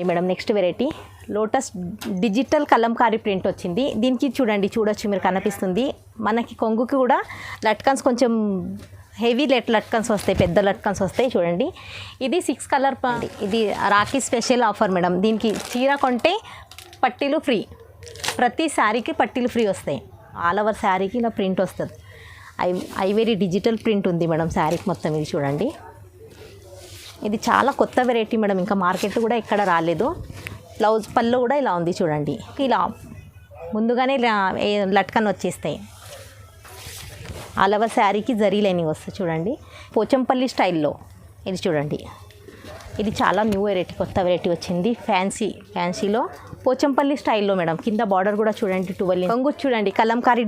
Madam next variety lotus digital Kalamkari print వచ్చింది. దీనికి చూడొచ్చు మీరు కనిపిస్తుంది. మనకి కొంగుకి కూడా లట్కన్స్ కొంచెం హెవీ లట్కన్స్ వస్తాయి, పెద్ద లట్కన్స్ వస్తాయి చూడండి. ఇది 6 కలర్ ఇది రాఖీ స్పెషల్ ఆఫర్ మేడం. దీనికి చీర కొంటే పట్టీలు ఫ్రీ, ప్రతి శారీకి పట్టీలు ఫ్రీ వస్తాయి. ఆల్ ఓవర్ శారీకి ఇలా ప్రింట్ వస్తుంది. ఐవరీ డిజిటల్ ప్రింట్ ఉంది మేడం శారీకి మొత్తం. ఇది చూడండి, ఇది చాలా కొత్త వెరైటీ మేడం, ఇంకా మార్కెట్ కూడా ఎక్కడ రాలేదు. బ్లౌజ్ పళ్ళు కూడా ఇలా ఉంది చూడండి. ఇలా ముందుగానే లట్కన్ వచ్చేస్తాయి. ఆల్ ఓవర్ శారీకి జరీ లైనింగ్ వస్తుంది చూడండి, పోచంపల్లి స్టైల్లో. ఇది చూడండి, ఇది చాలా న్యూ వెరైటీ, కొత్త వెరైటీ వచ్చింది. ఫ్యాన్సీలో పోచంపల్లి స్టైల్లో మేడం. కింద బార్డర్ కూడా చూడండి 12 కొంగు చూడండి, కలంకారీ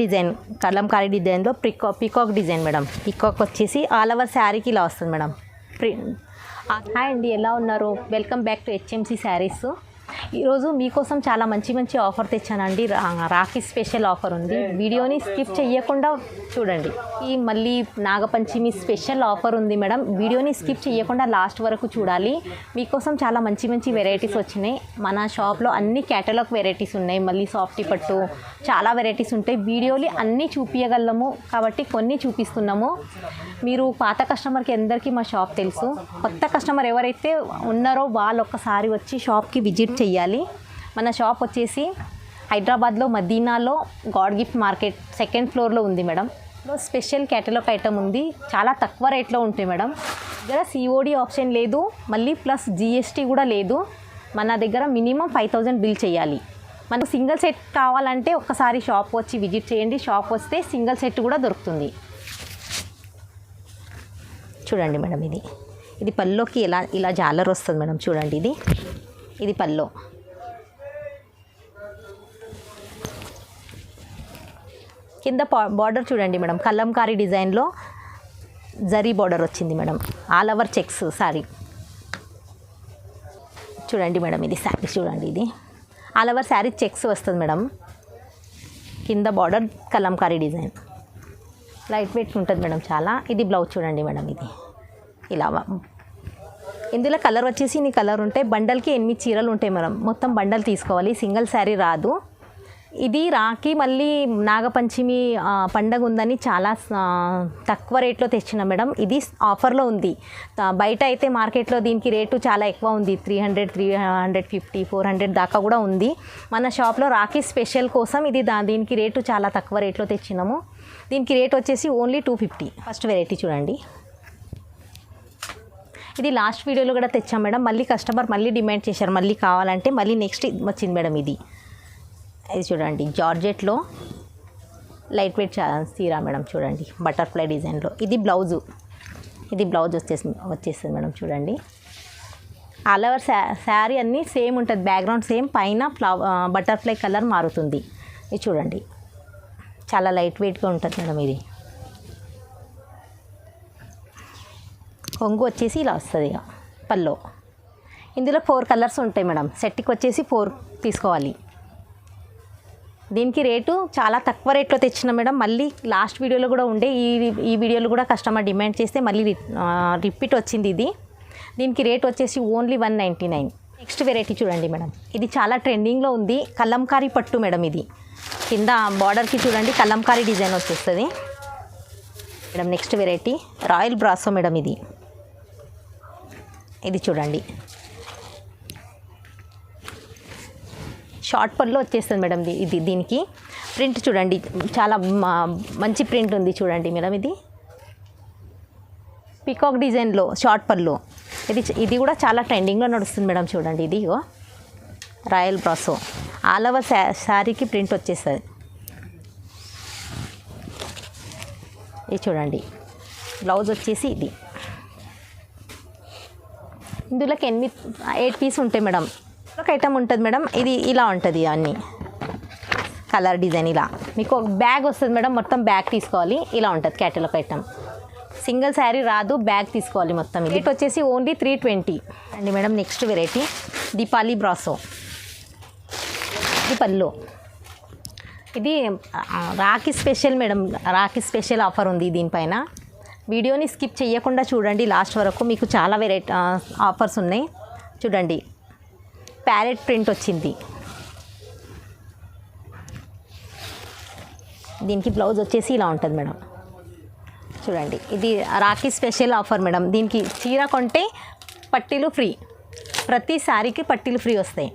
డిజైన్లో పీకాక్ డిజైన్ మేడం. పీకాక్ వచ్చేసి ఆల్ ఓవర్ శారీకి ఇలా వస్తుంది మేడం. హాయ్ అండి, ఎలా ఉన్నారు? Welcome back to HMC saris. ఈరోజు మీకోసం చాలా మంచి ఆఫర్ తెచ్చానండి. రాఖీ స్పెషల్ ఆఫర్ ఉంది, వీడియోని స్కిప్ చేయకుండా చూడండి. ఈ మళ్ళీ నాగపంచమి స్పెషల్ ఆఫర్ ఉంది మేడం, వీడియోని స్కిప్ చేయకుండా లాస్ట్ వరకు చూడాలి. మీకోసం చాలా మంచి వెరైటీస్ వచ్చినాయి. మన షాప్లో అన్ని క్యాటలాగ్ వెరైటీస్ ఉన్నాయి, మళ్ళీ సాఫ్టీ పట్టు చాలా వెరైటీస్ ఉంటాయి. వీడియోలు అన్నీ చూపించగలము కాబట్టి కొన్ని చూపిస్తున్నాము. మీరు పాత కస్టమర్కి అందరికీ మా షాప్ తెలుసు. కొత్త కస్టమర్ ఎవరైతే ఉన్నారో వాళ్ళు ఒక్కసారి వచ్చి షాప్కి విజిట్ చేయాలి. మన షాప్ వచ్చేసి హైదరాబాద్లో మదీనాలో గాడ్ గిఫ్ట్ మార్కెట్ 2nd ఫ్లోర్లో ఉంది మేడం. స్పెషల్ క్యాటలాగ్ ఐటమ్ ఉంది, చాలా తక్కువ రేట్లో ఉంటాయి మేడం. దగ్గర సిఓడి ఆప్షన్ లేదు, మళ్ళీ ప్లస్ జిఎస్టీ కూడా లేదు. మన దగ్గర మినిమం 5000 బిల్ చేయాలి. మనకు సింగిల్ సెట్ కావాలంటే ఒక్కసారి షాప్ వచ్చి విజిట్ చేయండి. షాప్ వస్తే సింగిల్ సెట్ కూడా దొరుకుతుంది. చూడండి మేడం, ఇది పల్లోకి ఇలా జాలర్ వస్తుంది మేడం. చూడండి, ఇది పల్లో. కింద బార్డర్ చూడండి మేడం, కలంకారీ డిజైన్లో జరీ బార్డర్ వచ్చింది madam. All over checks sorry చూడండి మేడం. ఇది శారీ చూడండి, ఇది ఆల్ ఓవర్ శారీ చెక్స్ వస్తుంది మేడం. కింద border Kalamkari design light weight ఉంటుంది మేడం చాలా. ఇది బ్లౌజ్ చూడండి మేడం, ఇది ఇలా. ఇందులో కలర్ వచ్చేసి నీ కలర్ ఉంటాయి. బండల్కి 8 చీరలు ఉంటాయి మేడం, మొత్తం బండల్ తీసుకోవాలి, సింగిల్ శారీ రాదు. ఇది రాఖీ మళ్ళీ నాగపంచమి పండగ ఉందని చాలా తక్కువ రేట్లో తెచ్చిన మేడం. ఇది ఆఫర్లో ఉంది. బయట అయితే మార్కెట్లో దీనికి రేటు చాలా ఎక్కువ ఉంది, 300, 350, 400 దాకా కూడా ఉంది. మన షాప్లో రాఖీ స్పెషల్ కోసం దీనికి రేటు చాలా తక్కువ రేట్లో తెచ్చినాము. దీనికి రేట్ వచ్చేసి ఓన్లీ 250. ఫస్ట్ వెరైటీ చూడండి, ఇది లాస్ట్ వీడియోలో కూడా తెచ్చాం మేడం. మళ్ళీ కస్టమర్ డిమాండ్ చేశారు, మళ్ళీ కావాలంటే మళ్ళీ నెక్స్ట్ వచ్చింది మేడం. ఇది చూడండి, జార్జెట్లో లైట్ వెయిట్ చీర మేడం. చూడండి, బటర్ఫ్లై డిజైన్లో. ఇది బ్లౌజ్ వచ్చేస్తుంది మేడం. చూడండి, ఆల్ ఓవర్ శారీ అన్నీ సేమ్ ఉంటుంది, బ్యాక్గ్రౌండ్ సేమ్, పైన బటర్ఫ్లై కలర్ మారుతుంది. ఇది చూడండి, చాలా లైట్ వెయిట్గా ఉంటుంది మేడం. ఇది కొంగు వచ్చేసి ఇలా వస్తుంది ఇక పల్లో. ఇందులో 4 కలర్స్ ఉంటాయి మేడం. సెట్కి వచ్చేసి 4 తీసుకోవాలి. దీనికి రేటు చాలా తక్కువ రేట్లో తెచ్చిన మేడం. మళ్ళీ లాస్ట్ వీడియోలో కూడా ఉండే, ఈ వీడియోలో కూడా కస్టమర్ డిమాండ్ చేస్తే మళ్ళీ రిపీట్ వచ్చింది. దీనికి రేట్ వచ్చేసి ఓన్లీ 199. నెక్స్ట్ వెరైటీ చూడండి మేడం, ఇది చాలా ట్రెండింగ్లో ఉంది, కలంకారీ పట్టు మేడం. ఇది కింద బార్డర్కి చూడండి కలంకారీ డిజైన్ వచ్చేస్తుంది madam. Next variety royal brasso madam. ఇది చూడండి, షార్ట్ పల్లో వచ్చేస్తుంది మేడం. దీనికి ప్రింట్ చూడండి, చాలా మంచి ప్రింట్ ఉంది చూడండి మేడం. ఇది పీకాక్ డిజైన్లో షార్ట్ పల్లో. ఇది కూడా చాలా ట్రెండింగ్లో నడుస్తుంది మేడం. చూడండి, ఇది రాయల్ బ్రాసో. ఆల్ ఓవర్ శారీకి ప్రింట్ వచ్చేస్తుంది. ఇది చూడండి, బ్లౌజ్ వచ్చేసి ఇది. ఇందులోకి 8 పీస్ ఉంటాయి మేడం. ఒక ఐటమ్ ఉంటుంది మేడం. ఇది ఇలా ఉంటుంది, అన్నీ కలర్ డిజైన్ ఇలా. మీకు ఒక బ్యాగ్ వస్తుంది మేడం, మొత్తం బ్యాగ్ తీసుకోవాలి. ఇలా ఉంటుంది క్యాటలాగ్ ఐటమ్. సింగిల్ శారీ రాదు, బ్యాగ్ తీసుకోవాలి మొత్తం. రేట్ వచ్చేసి ఓన్లీ 320 అండి madam. Next variety Deepali brasso. ఇది పళ్ళు. ఇది Rakhi special madam, Rakhi special offer ఉంది దీనిపైన. వీడియోని స్కిప్ చేయకుండా చూడండి లాస్ట్ వరకు, మీకు చాలా వెరైటీ ఆఫర్స్ ఉన్నాయి. చూడండి, ప్యారెట్ ప్రింట్ వచ్చింది. దీనికి బ్లౌజ్ వచ్చేసి ఇలా ఉంటుంది మేడం. చూడండి, ఇది రాఖీ స్పెషల్ ఆఫర్ మేడం. దీనికి చీర కొంటే పట్టీలు ఫ్రీ, ప్రతి శారీకి పట్టీలు ఫ్రీ వస్తాయి.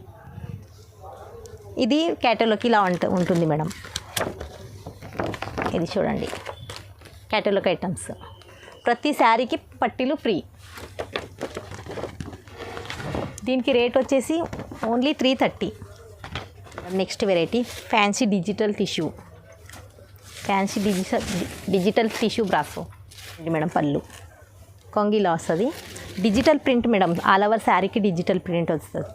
ఇది క్యాటలాగ్ ఇలా ఉంటుంది మేడం. ఇది చూడండి, క్యాటలాగ్ ఐటమ్స్, ప్రతి శారీకి పట్టీలు ఫ్రీ. దీనికి రేట్ వచ్చేసి only 330. Next variety fancy digital tissue, digital tissue brasso madam. పళ్ళు కొంగిలా వస్తుంది, digital print madam. All over శారీకి డిజిటల్ ప్రింట్ వస్తుంది.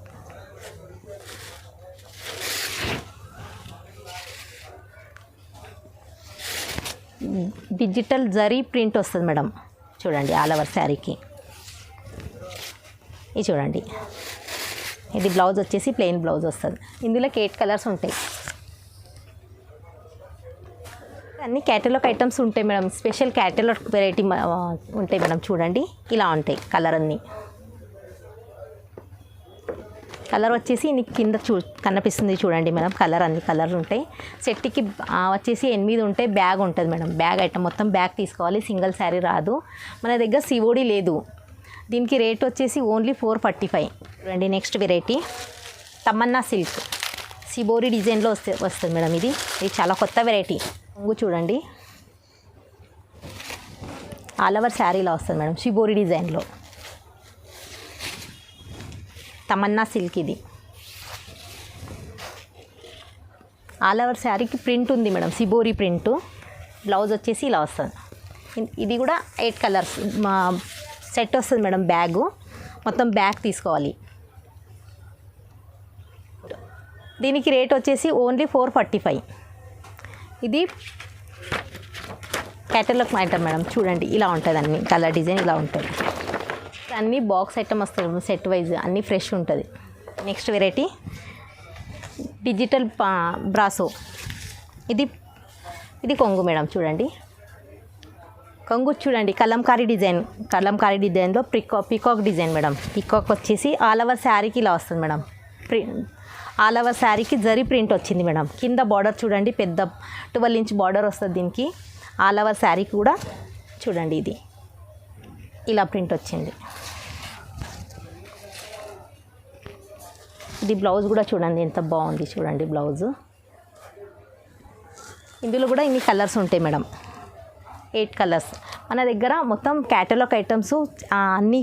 డిజిటల్ జరీ ప్రింట్ వస్తుంది మేడం. చూడండి, ఆల్ ఓవర్ శారీకి. ఇది చూడండి, ఇది బ్లౌజ్ వచ్చేసి ప్లెయిన్ బ్లౌజ్ వస్తుంది. ఇందులో 8 కలర్స్ ఉంటాయి. అన్ని క్యాటలాగ్ ఐటమ్స్ ఉంటాయి మేడం. స్పెషల్ క్యాటలాగ్ వెరైటీ ఉంటాయి మేడం. చూడండి, ఇలా ఉంటాయి కలర్ అన్నీ. కలర్ వచ్చేసి నీకు కింద కనిపిస్తుంది చూడండి మేడం. కలర్ అన్ని కలర్లు ఉంటాయి. సెట్కి వచ్చేసి 8 ఉంటాయి. బ్యాగ్ ఉంటుంది మేడం. బ్యాగ్ ఐటమ్ మొత్తం బ్యాగ్ తీసుకోవాలి, సింగిల్ శారీ రాదు. మన దగ్గర సివోడి లేదు. దీనికి రేట్ వచ్చేసి ఓన్లీ 445. చూడండి, next variety Tamannaah silk shibori డిజైన్లో వస్తుంది మేడం. ఇది చాలా కొత్త వెరైటీ. కొంగు చూడండి, ఆల్ ఓవర్ శారీలో వస్తుంది మేడం. సిబోరి డిజైన్లో తమన్నా సిల్క్. ఇది ఆల్ ఓవర్ శారీకి ప్రింట్ ఉంది మేడం, సిబోరి ప్రింట్. బ్లౌజ్ వచ్చేసి ఇలా వస్తుంది. ఇది కూడా 8 కలర్స్ సెట్ వస్తుంది మేడం. బ్యాగు మొత్తం బ్యాగ్ తీసుకోవాలి. దీనికి రేట్ వచ్చేసి ఓన్లీ 445. ఇది క్యాటలాగ్ ఐటమ్ మేడం. చూడండి, ఇలా ఉంటుంది. అన్ని కలర్ డిజైన్ ఇలా ఉంటుంది. అన్నీ బాక్స్ ఐటమ్ వస్తుంది, సెట్ వైజ్ అన్నీ ఫ్రెష్ ఉంటుంది. Next variety digital brasso. ఇది కొంగు మేడం. చూడండి, కొంగు చూడండి, కలంకారీ డిజైన్లో పికాక్ డిజైన్ మేడం. పికాక్ వచ్చేసి ఆల్ ఓవర్ శారీకి ఇలా వస్తుంది మేడం. ఆల్ ఓవర్ శారీకి జరీ ప్రింట్ వచ్చింది మేడం. కింద బార్డర్ చూడండి, పెద్ద 12 ఇంచ్ బార్డర్ వస్తుంది దీనికి. ఆల్ ఓవర్ శారీకి కూడా చూడండి, ఇది ఇలా ప్రింట్ వచ్చింది. ఇది బ్లౌజ్ కూడా చూడండి ఎంత బాగుంది. చూడండి బ్లౌజు. ఇందులో కూడా ఇన్ని కలర్స్ ఉంటాయి మేడం. 8 కలర్స్. మన దగ్గర మొత్తం క్యాటలాగ్ ఐటమ్స్ అన్నీ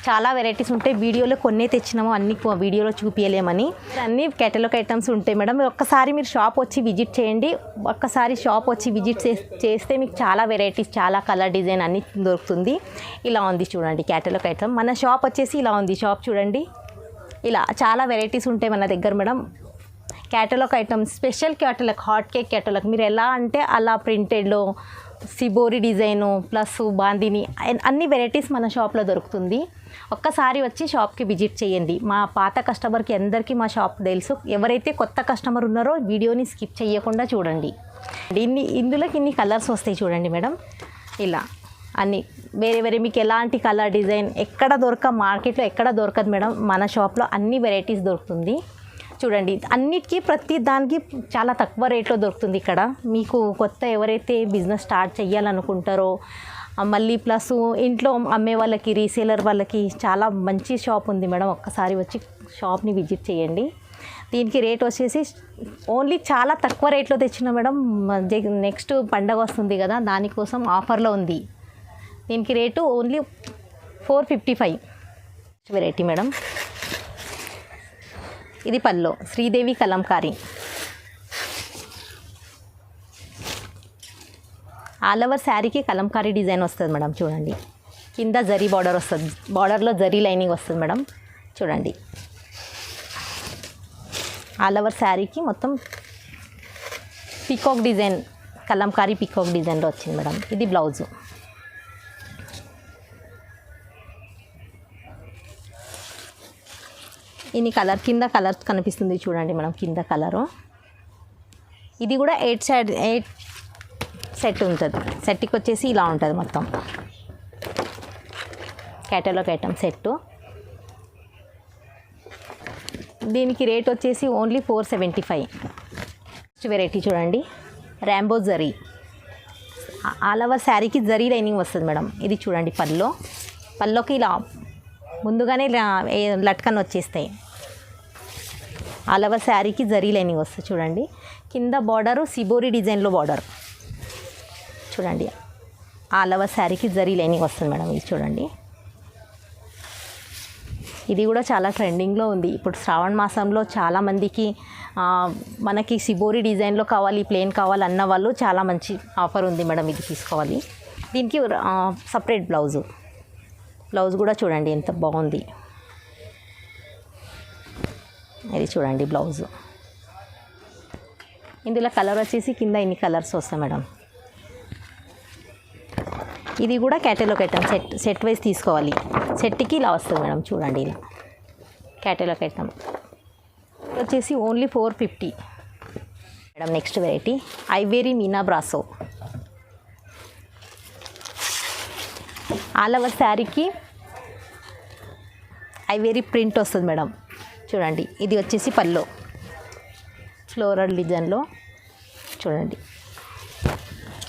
చాలా వెరైటీస్ ఉంటాయి. వీడియోలో కొన్ని తెచ్చినాము, అన్ని వీడియోలో చూపించలేమని. అన్ని క్యాటలాగ్ ఐటమ్స్ ఉంటాయి మేడం. ఒక్కసారి మీరు షాప్ వచ్చి విజిట్ చేయండి. ఒక్కసారి షాప్ వచ్చి విజిట్ చేస్తే మీకు చాలా వెరైటీస్, చాలా కలర్ డిజైన్ అన్నీ దొరుకుతుంది. ఇలా ఉంది చూడండి క్యాటలాగ్ ఐటమ్. మన షాప్ వచ్చేసి ఇలా ఉంది. షాప్ చూడండి, ఇలా చాలా వెరైటీస్ ఉంటాయి మన దగ్గర madam. Catalogue items, special catalogue, hot cake catalogue. మీరు ఎలా అంటే అలా ప్రింటెడ్లో సిబోరి డిజైను ప్లస్ బాందిని అన్ని వెరైటీస్ మన షాప్లో దొరుకుతుంది. ఒక్కసారి వచ్చి షాప్కి విజిట్ చేయండి. మా పాత కస్టమర్కి అందరికీ మా షాప్ తెలుసు. ఎవరైతే కొత్త కస్టమర్ ఉన్నారో వీడియోని స్కిప్ చేయకుండా చూడండి. ఇందులోకి ఇన్ని కలర్స్ వస్తాయి చూడండి మేడం. ఇలా అన్నీ వేరే మీకు ఎలాంటి కలర్ డిజైన్ ఎక్కడ మార్కెట్లో ఎక్కడ దొరకదు మేడం. మన షాప్లో అన్ని వెరైటీస్ దొరుకుతుంది. చూడండి, అన్నిటికీ ప్రతి దానికి చాలా తక్కువ రేట్లో దొరుకుతుంది ఇక్కడ. మీకు కొత్త ఎవరైతే బిజినెస్ స్టార్ట్ చేయాలనుకుంటారో, మళ్ళీ ప్లస్ ఇంట్లో అమ్మే వాళ్ళకి, రీసేలర్ వాళ్ళకి చాలా మంచి షాప్ ఉంది మేడం. ఒక్కసారి వచ్చి షాప్ని విజిట్ చేయండి. దీనికి రేట్ వచ్చేసి ఓన్లీ చాలా తక్కువ రేట్లో తెచ్చిన మేడం. నెక్స్ట్ పండగ వస్తుంది కదా, దానికోసం ఆఫర్లో ఉంది. దీనికి రేటు ఓన్లీ 455. Variety madam. ఇది పల్లో శ్రీదేవి కలంకారీ. ఆల్ ఓవర్ శారీకి కలంకారీ డిజైన్ వస్తుంది మేడం. చూడండి, కింద జరీ బార్డర్ వస్తుంది. బార్డర్లో జరీ లైనింగ్ వస్తుంది మేడం. చూడండి, ఆల్ ఓవర్ శారీకి మొత్తం పికాక్ డిజైన్, కలంకారీ పికాక్ డిజైన్లో వచ్చింది మేడం. ఇది బ్లౌజు. ఇన్ని కలర్, కింద కలర్ కనిపిస్తుంది చూడండి మేడం. కింద కలరు. ఇది కూడా 8 సెట్ ఉంటుంది. సెట్కి వచ్చేసి ఇలా ఉంటుంది మొత్తం క్యాటలాగ్ ఐటమ్ సెట్టు. దీనికి రేట్ వచ్చేసి ఓన్లీ 475. నెక్స్ట్ వెరైటీ చూడండి, ర్యాంబో జరీ. ఆల్ ఓవర్ శారీకి జరీ లైనింగ్ వస్తుంది మేడం. ఇది చూడండి, పల్లోకి ఇలా ముందుగానే లట్కన్ వచ్చేస్తాయి. ఆల్ ఓవర్ శారీకి జరీ లైనింగ్ వస్తుంది చూడండి. కింద బార్డరు సిబోరి డిజైన్లో బార్డర్ చూడండి. ఆల్ ఓవర్ శారీకి జరీ లైనింగ్ వస్తుంది మేడం. ఇది చూడండి, ఇది కూడా చాలా ట్రెండింగ్లో ఉంది ఇప్పుడు శ్రావణ మాసంలో. చాలామందికి మనకి సిబోరి డిజైన్లో కావాలి, ప్లెయిన్ కావాలి అన్న వాళ్ళు చాలా మంచి ఆఫర్ ఉంది మేడం. ఇది తీసుకోవాలి. దీనికి సపరేట్ బ్లౌజ్ కూడా చూడండి ఎంత బాగుంది. ఇది చూడండి బ్లౌజు. ఇందులో కలర్ వచ్చేసి కింద ఇన్ని కలర్స్ వస్తాయి మేడం. ఇది కూడా క్యాటలాగ్ ఐటమ్, సెట్ వైజ్ తీసుకోవాలి. సెట్కి ఇలా వస్తుంది మేడం చూడండి, ఇలా క్యాటలాగ్ ఐటమ్ వచ్చేసి only 450 madam. Next variety ivory Meena brasso. All over శారీకి ఐవేరీ ప్రింట్ వస్తుంది మేడం చూడండి. ఇది వచ్చేసి పల్లో ఫ్లోరల్ డిజైన్లో చూడండి.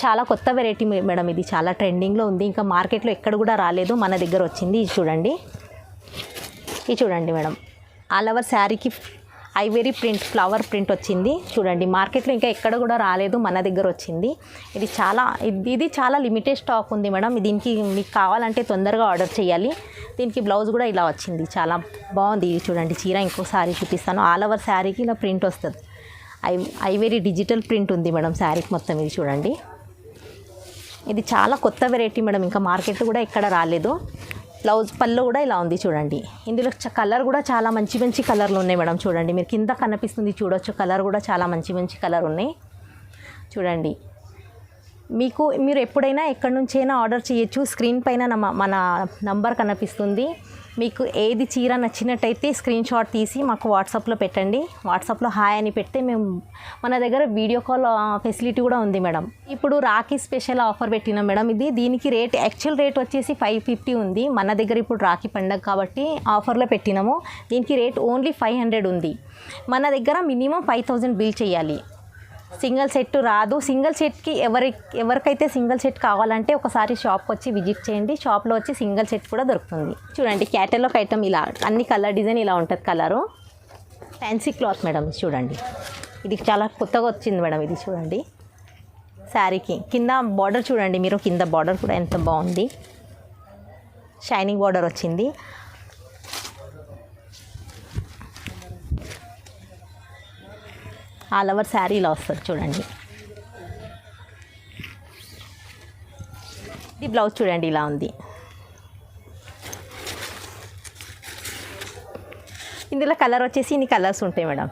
చాలా కొత్త వెరైటీ మేడం. ఇది చాలా ట్రెండింగ్లో ఉంది, ఇంకా మార్కెట్లో ఎక్కడ కూడా రాలేదు, మన దగ్గర వచ్చింది. ఇది చూడండి మేడం. ఆల్ ఓవర్ శారీకి ఐవేరీ ప్రింట్, ఫ్లవర్ ప్రింట్ వచ్చింది చూడండి. మార్కెట్లో ఇంకా ఎక్కడ కూడా రాలేదు, మన దగ్గర వచ్చింది. ఇది చాలా లిమిటెడ్ స్టాక్ ఉంది మేడం. దీనికి మీకు కావాలంటే తొందరగా ఆర్డర్ చేయాలి. దీనికి బ్లౌజ్ కూడా ఇలా వచ్చింది, చాలా బాగుంది. ఇది చూడండి, చీర ఇంకో శారీ చూపిస్తాను. ఆల్ ఓవర్ శారీకి ఇలా ప్రింట్ వస్తుంది. ఐవేరీ డిజిటల్ ప్రింట్ ఉంది మేడం శారీకి మొత్తం. ఇది చూడండి, ఇది చాలా కొత్త వెరైటీ మేడం, ఇంకా మార్కెట్ కూడా ఎక్కడ రాలేదు. బ్లౌజ్ పళ్ళు కూడా ఇలా ఉంది చూడండి. ఇందులో కలర్ కూడా చాలా మంచి కలర్లు ఉన్నాయి మేడం చూడండి. మీరు కింద కనిపిస్తుంది చూడొచ్చు, కలర్ కూడా చాలా మంచి కలర్ ఉన్నాయి చూడండి. మీరు ఎప్పుడైనా ఎక్కడి నుంచైనా ఆర్డర్ చేయొచ్చు. స్క్రీన్ పైన మన నంబర్ కనిపిస్తుంది. మీకు ఏది చీర నచ్చినట్టయితే స్క్రీన్ షాట్ తీసి మాకు వాట్సాప్లో పెట్టండి. వాట్సాప్లో హాయ్ అని పెడితే మన దగ్గర వీడియో కాల్ ఫెసిలిటీ కూడా ఉంది మేడం. ఇప్పుడు రాఖీ స్పెషల్ ఆఫర్ పెట్టినాం మేడం. దీనికి యాక్చువల్ రేట్ వచ్చేసి 550 ఉంది. మన దగ్గర ఇప్పుడు రాఖీ పండగ కాబట్టి ఆఫర్లో పెట్టినాము. దీనికి రేట్ ఓన్లీ 500 ఉంది. మన దగ్గర మినిమం 5000 బిల్ చేయాలి. సింగిల్ సెట్ రాదు. సింగిల్ సెట్కి ఎవరికైతే సింగిల్ సెట్ కావాలంటే ఒకసారి షాప్కి వచ్చి విజిట్ చేయండి. షాప్లో వచ్చి సింగిల్ సెట్ కూడా దొరుకుతుంది చూడండి. క్యాటలాగ్ ఐటమ్ ఇలా అన్ని కలర్ డిజైన్ ఇలా ఉంటుంది. కలరు ఫ్యాన్సీ క్లాత్ మేడం చూడండి. ఇది చాలా కొత్తగా వచ్చింది మేడం. ఇది చూడండి, శారీకి కింద బార్డర్ చూడండి. మీరు కింద బార్డర్ కూడా ఎంత బాగుంది, షైనింగ్ బార్డర్ వచ్చింది. ఆల్ ఓవర్ శారీ ఇలా వస్తుంది చూడండి. ఇది బ్లౌజ్ చూడండి ఇలా ఉంది. ఇందులో కలర్ వచ్చేసి ఇన్ని కలర్స్ ఉంటాయి మేడం.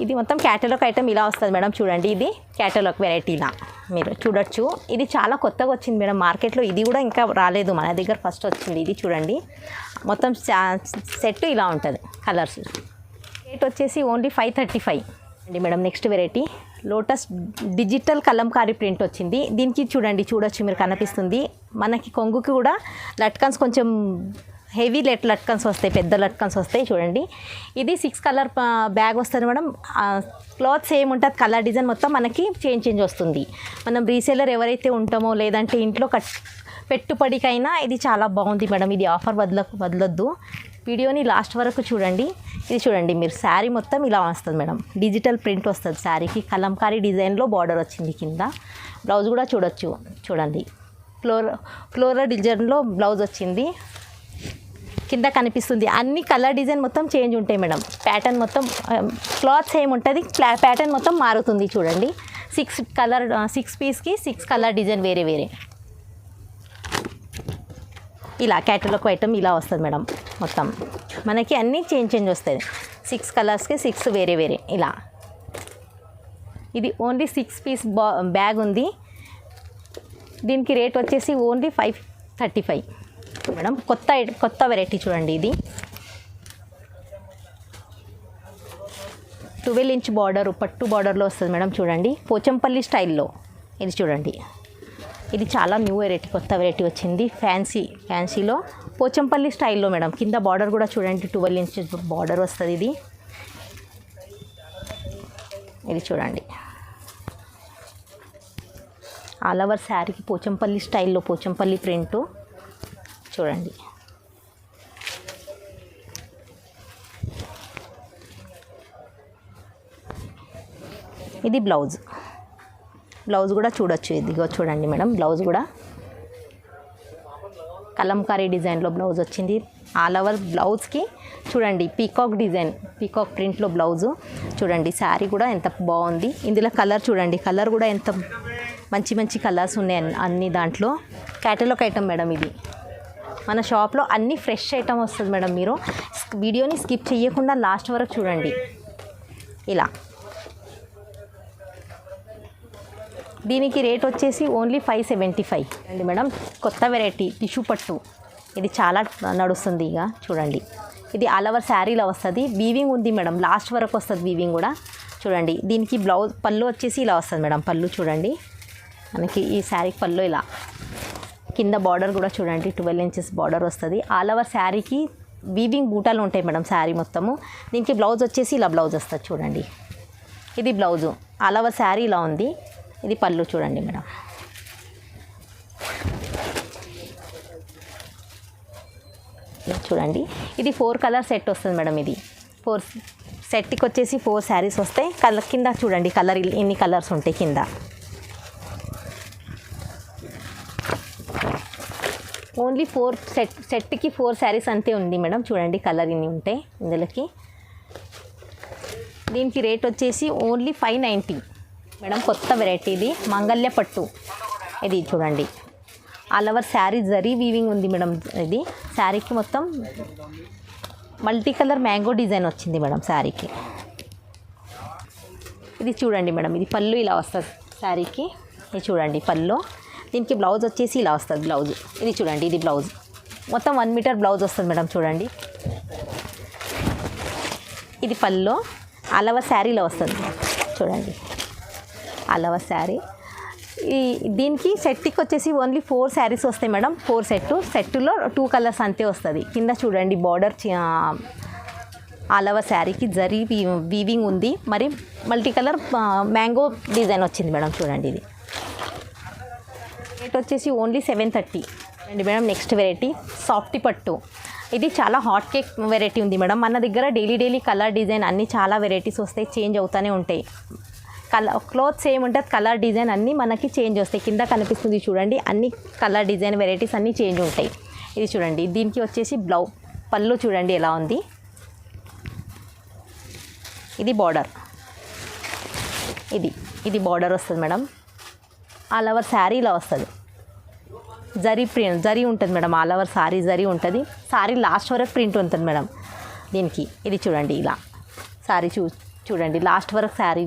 ఇది మొత్తం క్యాటలాగ్ ఐటమ్ ఇలా వస్తుంది మేడం చూడండి. ఇది క్యాటలాగ్ వెరైటీలా మీరు చూడొచ్చు. ఇది చాలా కొత్తగా వచ్చింది మేడం మార్కెట్లో. ఇది కూడా ఇంకా రాలేదు, మన దగ్గర ఫస్ట్ వచ్చింది. ఇది చూడండి, మొత్తం సెట్ ఇలా ఉంటుంది. కలర్స్ రేట్ వచ్చేసి ఓన్లీ 535 అండి madam. Next variety lotus digital Kalamkari print వచ్చింది. దీనికి చూడొచ్చు మీరు కనిపిస్తుంది. మనకి కొంగుకి కూడా లట్కన్స్ కొంచెం హెవీ లట్కన్స్ వస్తాయి, పెద్ద లట్కన్స్ వస్తాయి చూడండి. ఇది 6 కలర్ బ్యాగ్ వస్తుంది మేడం. క్లాత్ సేమ్ ఉంటుంది, కలర్ డిజైన్ మొత్తం మనకి చేంజ్ వస్తుంది. మనం రీసేలర్ ఎవరైతే ఉంటామో లేదంటే ఇంట్లో పెట్టుబడికైనా ఇది చాలా బాగుంది మేడం. ఇది ఆఫర్ వదలొద్దు. వీడియోని లాస్ట్ వరకు చూడండి. ఇది చూడండి, మీరు శారీ మొత్తం ఇలా వస్తుంది మేడం. డిజిటల్ ప్రింట్ వస్తుంది శారీకి. కలంకారీ డిజైన్లో బార్డర్ వచ్చింది కింద. బ్లౌజ్ కూడా చూడండి, ఫ్లోరల్ డిజైన్లో బ్లౌజ్ వచ్చింది. కింద కనిపిస్తుంది అన్ని కలర్ డిజైన్ మొత్తం చేంజ్ ఉంటాయి మేడం. ప్యాటర్న్ మొత్తం క్లాత్ సేమ్ ఉంటుంది, ప్యాటర్న్ మొత్తం మారుతుంది చూడండి. 6 పీస్కి 6 కలర్ డిజైన్ వేరే ఇలా క్యాటలాగ్ ఐటమ్ ఇలా వస్తుంది మేడం. మొత్తం మనకి అన్నీ చేంజ్ వస్తుంది. 6 కలర్స్కి 6 వేరే ఇలా. ఇది ఓన్లీ 6 పీస్ బ్యాగ్ ఉంది. దీనికి రేట్ వచ్చేసి ఓన్లీ 535 మేడం. కొత్త వెరైటీ చూడండి. ఇది 12 ఇంచ్ బార్డర్, పట్టు బార్డర్లో వస్తుంది మేడం చూడండి. పోచంపల్లి స్టైల్లో ఇది చూడండి. ఇది చాలా న్యూ వెరైటీ, కొత్త వెరైటీ వచ్చింది. ఫ్యాన్సీలో పోచంపల్లి స్టైల్లో మేడం. కింద బార్డర్ కూడా చూడండి 12 ఇంచెస్ బార్డర్ వస్తుంది. ఇది చూడండి ఆల్ ఓవర్ శారీకి పోచంపల్లి స్టైల్లో పోచంపల్లి ప్రింటు చూడండి. ఇది బ్లౌజ్ కూడా చూడొచ్చు. ఇదిగో చూడండి మేడం, బ్లౌజ్ కూడా కలంకారీ డిజైన్లో బ్లౌజ్ వచ్చింది. ఆల్ ఓవర్ బ్లౌజ్కి చూడండి పీకాక్ డిజైన్, పీకాక్ ప్రింట్లో బ్లౌజు చూడండి. శారీ కూడా ఎంత బాగుంది. ఇందులో కలర్ చూడండి, కలర్ కూడా ఎంత మంచి మంచి కలర్స్ ఉన్నాయి అన్ని. దాంట్లో క్యాటలాగ్ ఐటమ్ మేడం ఇది. మన షాప్లో అన్ని ఫ్రెష్ ఐటమ్ వస్తుంది మేడం. మీరు వీడియోని స్కిప్ చేయకుండా లాస్ట్ వరకు చూడండి. ఇలా దీనికి రేట్ వచ్చేసి ఓన్లీ 575 అండి మేడం. కొత్త వెరైటీ టిష్యూ పట్టు, ఇది చాలా నడుస్తుంది. ఇక చూడండి ఇది ఆల్ ఓవర్ శారీలో వస్తుంది. వీవింగ్ ఉంది మేడం, లాస్ట్ వరకు వస్తుంది వీవింగ్ కూడా చూడండి. దీనికి బ్లౌజ్ పళ్ళు వచ్చేసి ఇలా వస్తుంది మేడం. పళ్ళు చూడండి, మనకి ఈ శారీకి పళ్ళు ఇలా. కింద బార్డర్ కూడా చూడండి 12 ఇంచెస్ బార్డర్ వస్తుంది. ఆల్ ఓవర్ శారీకి వీవింగ్ బూటాలు ఉంటాయి మేడం శారీ మొత్తము. దీనికి బ్లౌజ్ వచ్చేసి ఇలా బ్లౌజ్ వస్తుంది చూడండి. ఇది బ్లౌజు, ఆల్ ఓవర్ శారీ ఇలా ఉంది. ఇది పళ్ళు చూడండి మేడం. చూడండి ఇది 4 కలర్ సెట్ వస్తుంది మేడం. ఇది 4 సెట్కి వచ్చేసి 4 శారీస్ వస్తాయి. కలర్ కింద చూడండి, కలర్ ఎన్ని కలర్స్ ఉంటాయి కింద. ఓన్లీ 4 సెట్కి 4 శారీస్ అంతే ఉంది మేడం. చూడండి కలర్ ఇన్ని ఉంటాయి ఇందులోకి. దీనికి రేట్ వచ్చేసి ఓన్లీ 590 మేడం. కొత్త వెరైటీ ఇది మంగళ్య పట్టు. ఇది చూడండి all over sari zari weaving ఉంది మేడం. ఇది శారీకి మొత్తం మల్టీ కలర్ మ్యాంగో డిజైన్ వచ్చింది మేడం శారీకి. ఇది చూడండి మేడం, ఇది పళ్ళు ఇలా వస్తుంది శారీకి. ఇది చూడండి పళ్ళు. దీనికి బ్లౌజ్ వచ్చేసి ఇలా వస్తుంది బ్లౌజ్. ఇది చూడండి, ఇది బ్లౌజ్ మొత్తం 1 మీటర్ బ్లౌజ్ వస్తుంది మేడం. చూడండి ఇది పళ్ళు. ఆల్ ఓవర్ శారీలో వస్తుంది చూడండి, ఆల్ ఓవర్ శారీ. ఈ దీనికి సెట్కి వచ్చేసి ఓన్లీ 4 శారీస్ వస్తాయి మేడం. 4 సెట్టులో 2 కలర్స్ అంతే వస్తుంది. కింద చూడండి బార్డర్ ఆల్ ఓవర్ శారీకి జరీ వీవింగ్ ఉంది. మరి మల్టీ కలర్ మ్యాంగో డిజైన్ వచ్చింది మేడం. చూడండి ఇది రేట్ వచ్చేసి ఓన్లీ 730 అండి మేడం. నెక్స్ట్ వెరైటీ సాఫ్ట్ పట్టు. ఇది చాలా హాట్ కేక్ వెరైటీ ఉంది మేడం. మన దగ్గర డైలీ కలర్ డిజైన్ అన్నీ చాలా వెరైటీస్ వస్తాయి, చేంజ్ అవుతూనే ఉంటాయి. క్లాత్ సేమ్ ఉంటుంది, కలర్ డిజైన్ అన్నీ మనకి చేంజ్ వస్తాయి. కింద కనిపిస్తుంది చూడండి, అన్ని కలర్ డిజైన్ వెరైటీస్ అన్నీ చేంజ్ ఉంటాయి. ఇది చూడండి, దీనికి వచ్చేసి పళ్ళు చూడండి ఎలా ఉంది. ఇది బార్డర్, ఇది బార్డర్ వస్తుంది మేడం. ఆల్ ఓవర్ శారీ ఇలా వస్తుంది. జరీ ఉంటుంది madam. All over sari zari ఉంటుంది. శారీ లాస్ట్ వరకు ప్రింట్ ఉంటుంది మేడం దీనికి. ఇది చూడండి ఇలా శారీ చూడండి లాస్ట్ వరకు శారీ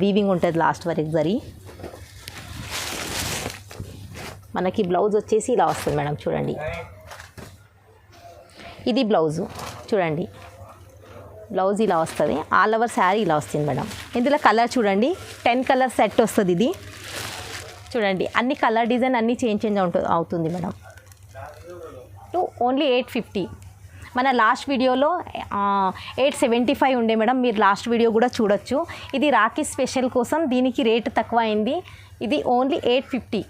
వీవింగ్ ఉంటుంది, లాస్ట్ వరకు జరీ. మనకి బ్లౌజ్ వచ్చేసి ఇలా వస్తుంది మేడం. చూడండి ఇది బ్లౌజు చూడండి, బ్లౌజ్ ఇలా వస్తుంది. ఆల్ ఓవర్ శారీ ఇలా వస్తుంది మేడం. ఇందులో కలర్ చూడండి 10 కలర్ సెట్ వస్తుంది. ఇది చూడండి అన్ని కలర్ డిజైన్ అన్నీ చేంజ్ అవుతుంది మేడం. ఓన్లీ 850. మన లాస్ట్ వీడియోలో 875 ఉండే మేడం. మీరు లాస్ట్ వీడియో కూడా చూడొచ్చు. ఇది రాఖీ స్పెషల్ కోసం దీనికి రేట్ తక్కువ అయింది. ఇది ఓన్లీ 850.